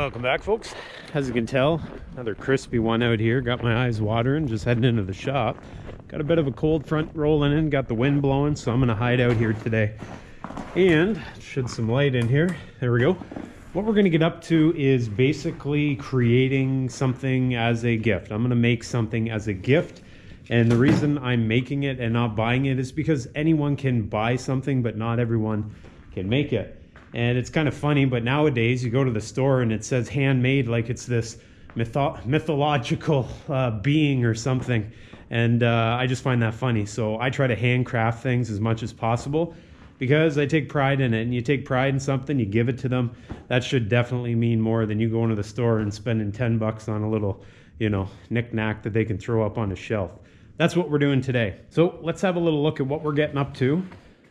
Welcome back, folks. As you can tell, another crispy one out here. Got my eyes watering, just heading into the shop. Got a bit of a cold front rolling in, got the wind blowing, so I'm gonna hide out here today. And shed some light in here. There we go. What we're gonna get up to is basically creating something as a gift. I'm gonna make something as a gift. And the reason I'm making it and not buying it is because anyone can buy something, but not everyone can make it. And it's kind of funny, but nowadays you go to the store and it says handmade like it's this mythological being or something. And I just find that funny. So I try to handcraft things as much as possible because I take pride in it. And you take pride in something, you give it to them. That should definitely mean more than you going to the store and spending 10 bucks on a little, knick-knack that they can throw up on a shelf. That's what we're doing today. So let's have a little look at what we're getting up to.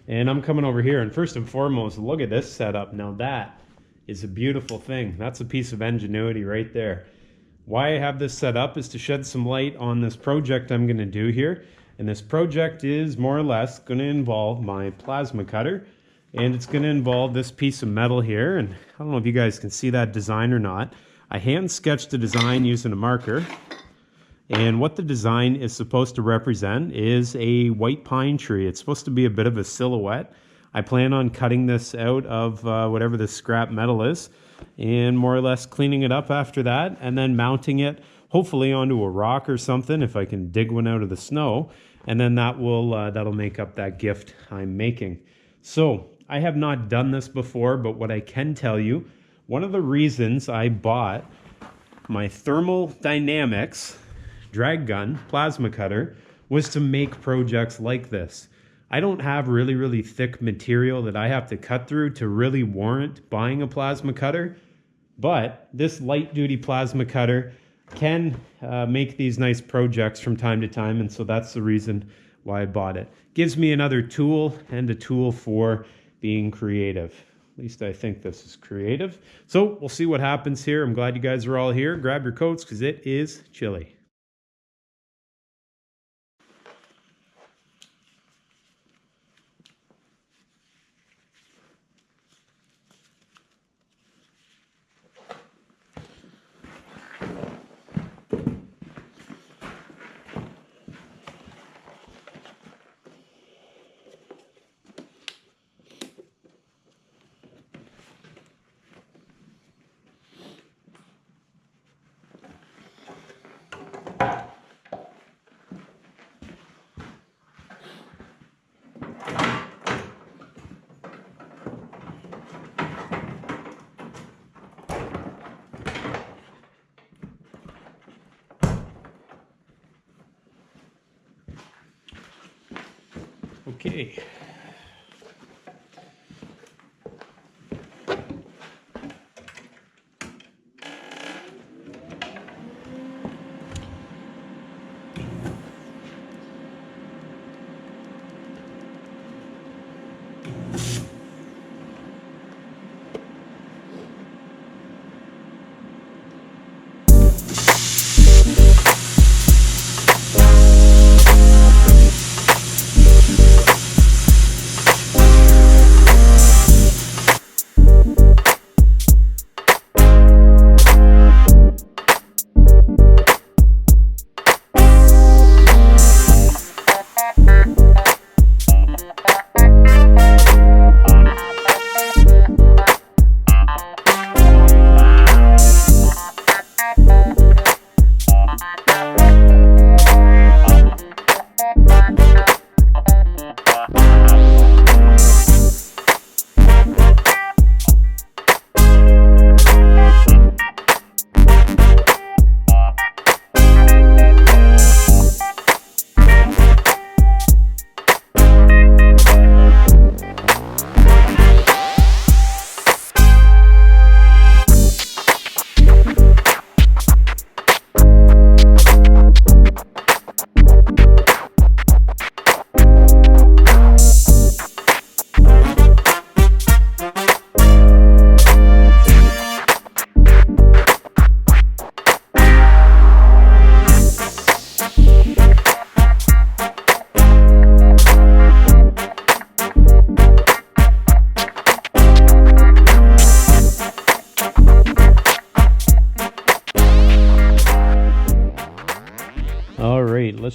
And I'm coming over here, and first and foremost, look at this setup. Now that is a beautiful thing. That's a piece of ingenuity right there. Why I have this set up is to shed some light on this project I'm going to do here. And this project is more or less going to involve my plasma cutter. And it's going to involve this piece of metal here. And I don't know if you guys can see that design or not. I hand sketched the design using a marker. And what the design is supposed to represent is a white pine tree. It's supposed to be a bit of a silhouette. I plan on cutting this out of whatever the scrap metal is and more or less cleaning it up after that and then mounting it hopefully onto a rock or something if I can dig one out of the snow. And then that'll make up that gift I'm making. So I have not done this before, but what I can tell you, one of the reasons I bought my Thermal Dynamics drag gun plasma cutter was to make projects like this. I don't have really thick material that I have to cut through to really warrant buying a plasma cutter, but this light duty plasma cutter can make these nice projects from time to time, and so that's the reason why I bought it. Gives me another tool and a tool for being creative. At least I think this is creative. So we'll see what happens here. I'm glad you guys are all here. Grab your coats because it is chilly. Okay.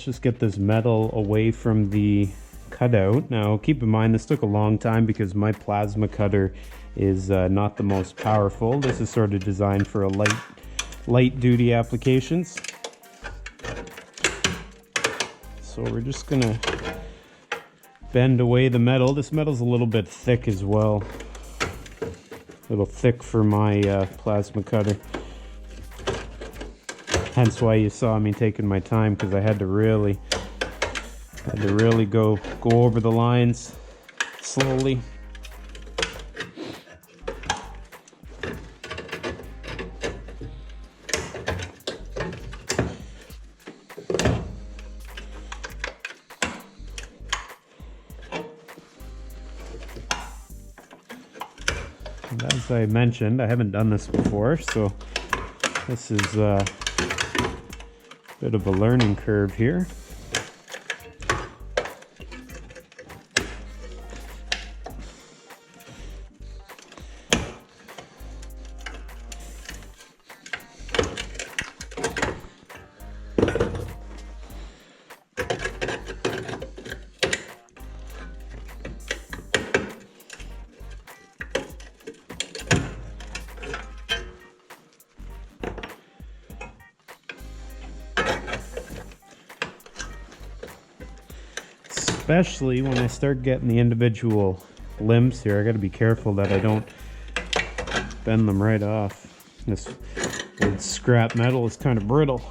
just get this metal away from the cutout. Now keep in mind this took a long time because my plasma cutter is not the most powerful. This is sort of designed for a light duty applications. So we're just gonna bend away the metal. This metal's a little bit thick as well. A little thick for my plasma cutter. Hence why you saw me taking my time, because I had to really go over the lines slowly. And as I mentioned, I haven't done this before, so this is a bit of a learning curve here. Especially when I start getting the individual limbs here, I got to be careful that I don't bend them right off. This old scrap metal is kind of brittle.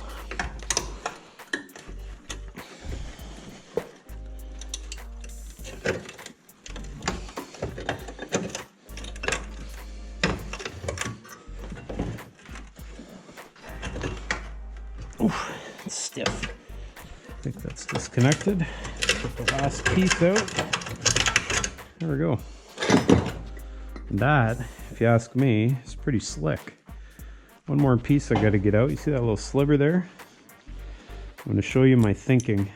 Oof, it's stiff. I think that's disconnected. Put the last piece out. There we go. And that, if you ask me, is pretty slick. One more piece I got to get out. You see that little sliver there? I'm going to show you my thinking,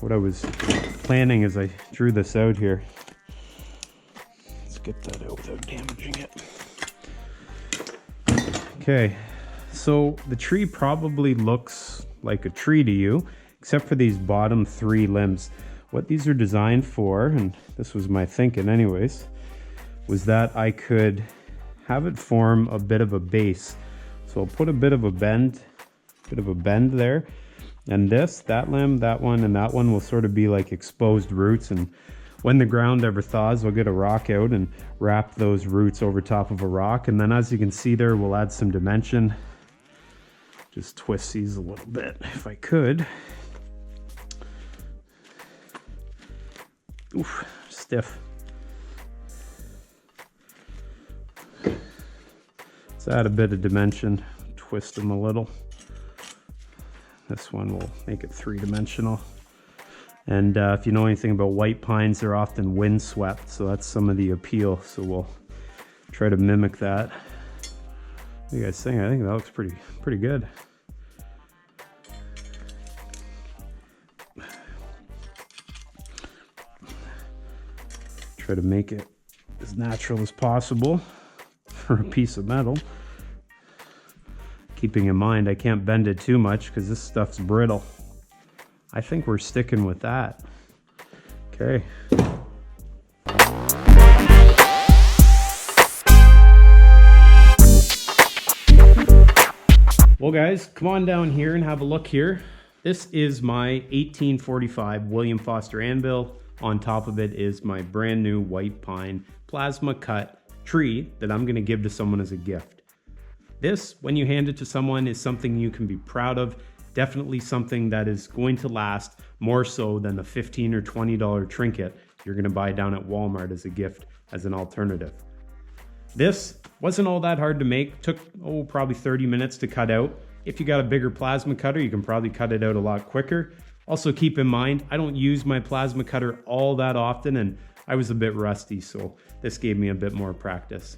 what I was planning as I drew this out here. Let's get that out without damaging it. Okay, so the tree probably looks like a tree to you, except for these bottom three limbs. What these are designed for, and this was my thinking anyways, was that I could have it form a bit of a base. So I'll put a bit of a bend there. And that limb, that one, and that one will sort of be like exposed roots. And when the ground ever thaws, I'll get a rock out and wrap those roots over top of a rock. And then as you can see there, we'll add some dimension. Just twist these a little bit if I could. Oof, stiff. Let's add a bit of dimension, twist them a little. This one will make it three-dimensional. And if you know anything about white pines, they're often windswept, so that's some of the appeal. So we'll try to mimic that. What do you guys think? I think that looks pretty good. Try to make it as natural as possible for a piece of metal. Keeping in mind, I can't bend it too much because this stuff's brittle. I think we're sticking with that. Okay. Well guys, come on down here and have a look here. This is my 1845 William Foster anvil. On top of it is my brand new white pine plasma cut tree that I'm going to give to someone as a gift. This, when you hand it to someone, is something you can be proud of. Definitely something that is going to last more so than the $15 or $20 trinket you're going to buy down at Walmart as a gift, as an alternative. This wasn't all that hard to make. Took probably 30 minutes to cut out. If you got a bigger plasma cutter, you can probably cut it out a lot quicker. Also keep in mind, I don't use my plasma cutter all that often, and I was a bit rusty, so this gave me a bit more practice.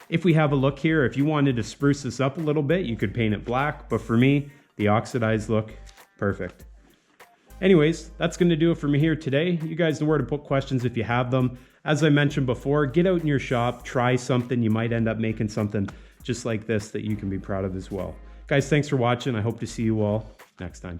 If we have a look here, if you wanted to spruce this up a little bit, you could paint it black, but for me, the oxidized look, perfect. Anyways, that's going to do it for me here today. You guys know where to put questions if you have them. As I mentioned before, get out in your shop, try something. You might end up making something just like this that you can be proud of as well. Guys, thanks for watching. I hope to see you all next time.